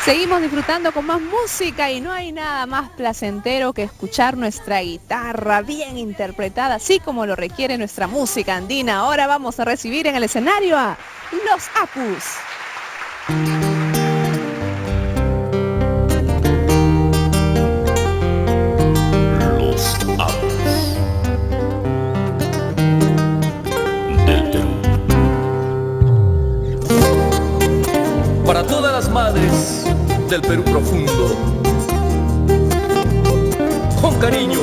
Seguimos disfrutando con más música y no hay nada más placentero que escuchar nuestra guitarra bien interpretada, así como lo requiere nuestra música andina. Ahora vamos a recibir en el escenario a Los Apus. Los Apus del Perú. Para todas las madres del Perú profundo, con cariño.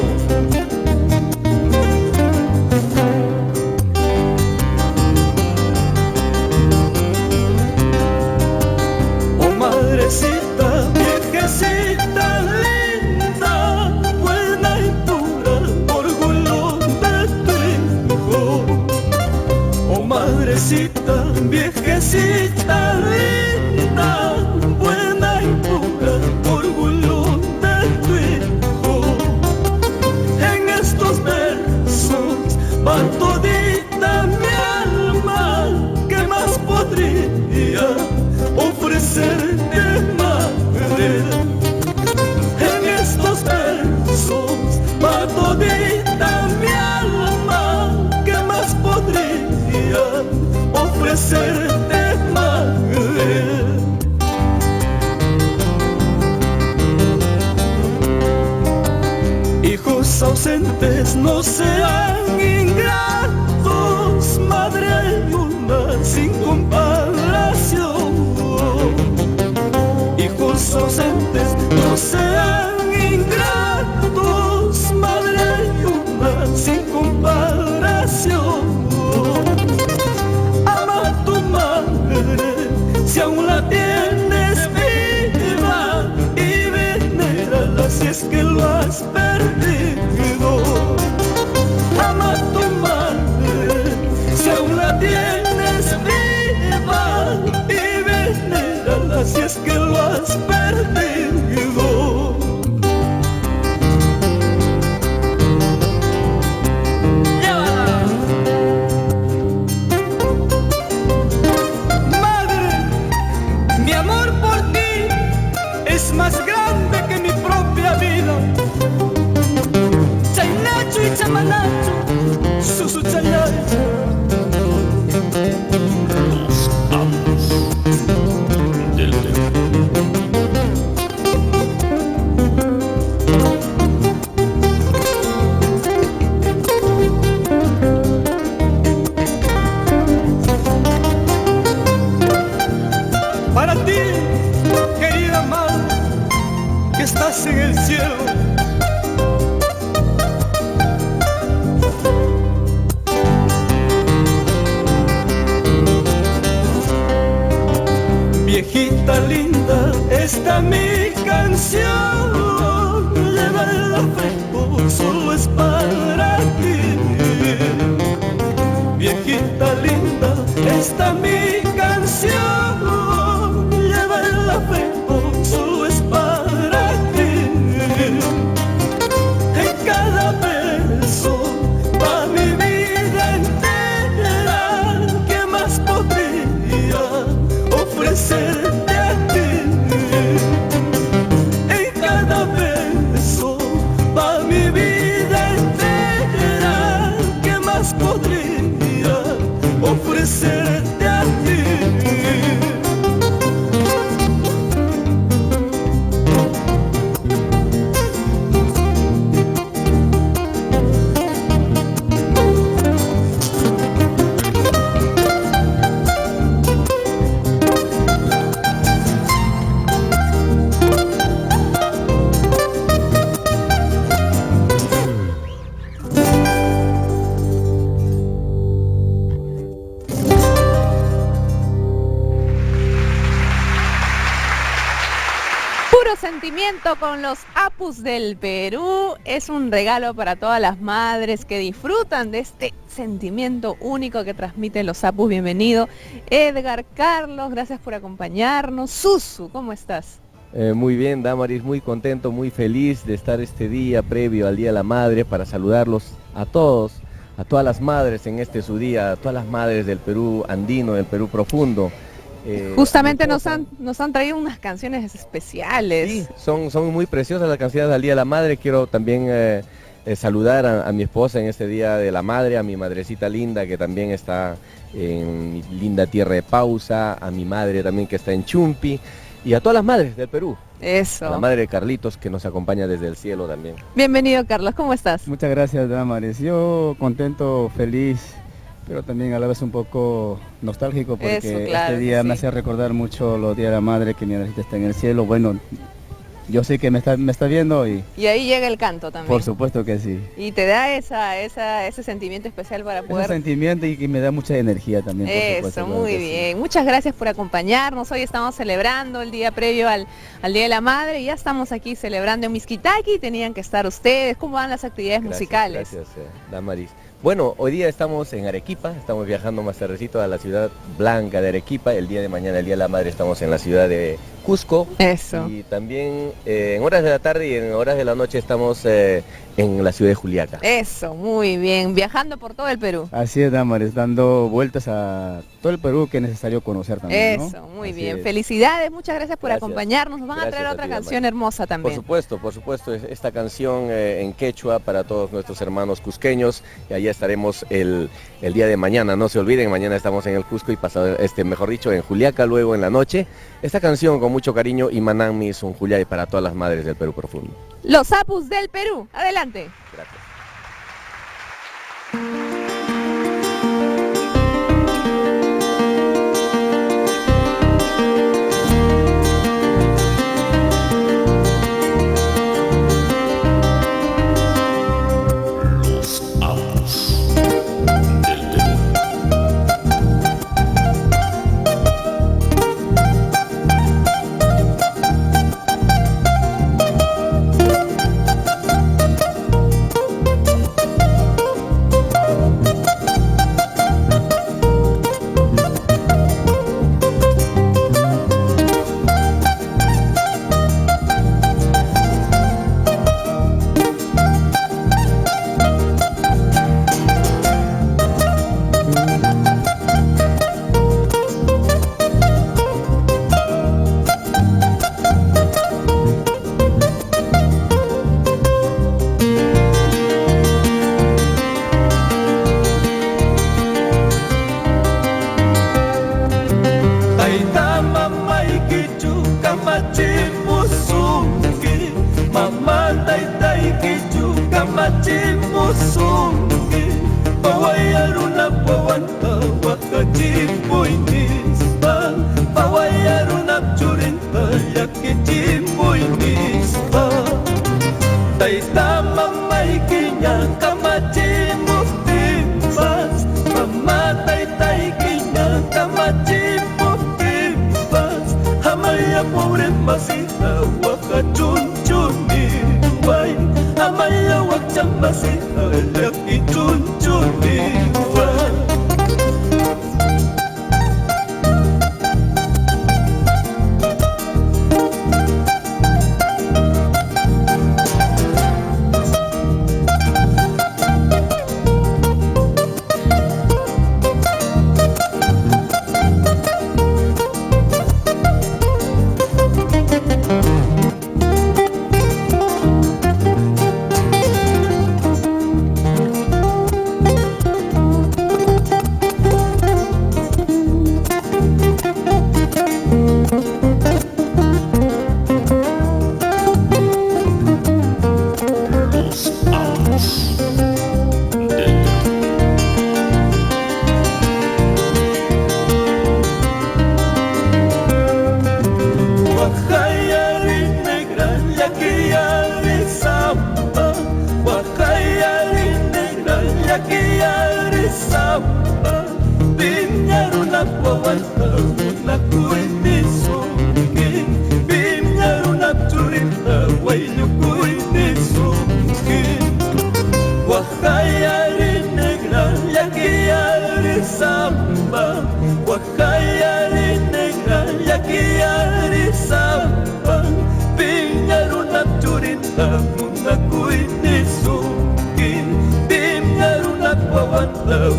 Oh madrecita, viejecita linda, buena y pura, orgullo de tu hijo. Oh madrecita, viejecita linda, buena y pura, orgullo de tu hijo. En estos versos va todita mi alma, ¿qué más podría ofrecerte, madre? En estos versos va todita mi alma, ¿qué más podría ofrecerte, madre? Hijos ausentes no sean ingratos, madre hay una sin comparación. Hijos ausentes no sean ingratos, madre hay una sin comparación. Ama a tu madre si aún la tienes viva y venérala si es que lo has perdido. Ama a tu madre si aún la tienes viva y venérala si es que lo has perdido. Mi amor por ti es más grande que mi propia vida. Chaynacho y chamanacho, susu chayacho. Los Apus del Perú. Para ti, querida madre, que estás en el cielo, viejita linda, esta mi canción, lleva el afecto, solo es para ti. Viejita linda, esta mi canción, lleva el afecto, solo es para ti. En cada verso va mi vida entera, ¿qué más podría ofrecerte a ti? En cada verso va mi vida entera, ¿qué más podría ofrecerte a ti? Puro sentimiento con Los Apus del Perú. Es un regalo para todas las madres que disfrutan de este sentimiento único que transmiten Los Apus. Bienvenido, Edgar, Carlos, gracias por acompañarnos. Susu, ¿cómo estás? Muy bien, Damaris, muy contento, muy feliz de estar este día previo al Día de la Madre para saludarlos a todos, a todas las madres en este su día, a todas las madres del Perú andino, del Perú profundo. Justamente nos han traído unas canciones especiales. Sí, son muy preciosas las canciones del Día de la Madre. Quiero también saludar a mi esposa en este Día de la Madre, a mi madrecita linda que también está en mi linda tierra de Pausa, a mi madre también que está en Chumpi y a todas las madres del Perú. Eso. A la madre de Carlitos que nos acompaña desde el cielo también. Bienvenido, Carlos, ¿cómo estás? Muchas gracias, Damaris. Yo contento, feliz, pero también a la vez un poco nostálgico porque Eso, claro, este día sí. me hace recordar mucho los días de la madre, que mi madrecita está en el cielo. Bueno, yo sé que me está viendo y Y ahí llega el canto también. por supuesto que sí. Y te da ese sentimiento especial para Es un poder... sentimiento y que me da mucha energía también, por supuesto, Eso, claro muy que sí. bien. Muchas gracias por acompañarnos. Hoy estamos celebrando el día previo al Día de la Madre. Ya estamos aquí celebrando en Miskitaki. Tenían que estar ustedes. ¿Cómo van las actividades musicales? Gracias, Damaris. Bueno, hoy día estamos en Arequipa, estamos viajando más tardecito a la ciudad blanca de Arequipa. El día de mañana, el Día de la Madre, estamos en la ciudad de Cusco. Eso. Y también en horas de la tarde y en horas de la noche estamos en la ciudad de Juliaca. Eso, muy bien. Viajando por todo el Perú. Así es, Damaris, dando vueltas a todo el Perú que es necesario conocer también, ¿no? Eso, muy Así bien. es. Felicidades, muchas gracias por Gracias. acompañarnos. Nos van a Gracias traer a otra ti, canción Damaris. hermosa también. Por supuesto, esta canción en quechua para todos nuestros hermanos cusqueños, y allá estaremos el día de mañana, no se olviden, mañana estamos en el Cusco y pasado, mejor dicho, en Juliaca luego en la noche. Esta canción con mucho cariño y Manami Sun Juliay para todas las madres del Perú profundo. Los Apus del Perú. Adelante. Gracias.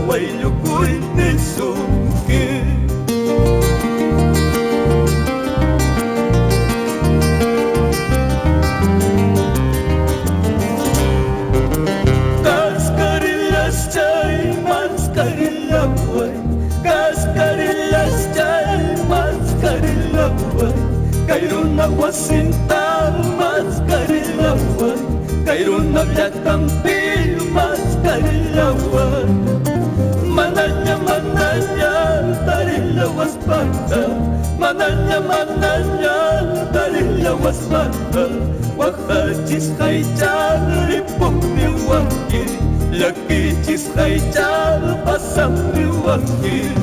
Way you Kairuna wasinta mascarillawan, kairuna llakampil mascarillawan. Mananya tarilla waspanta, mananya tarilla waspanta. Wakachis kaichal ripong niwangi, lakichis kaichal pasang niwangi.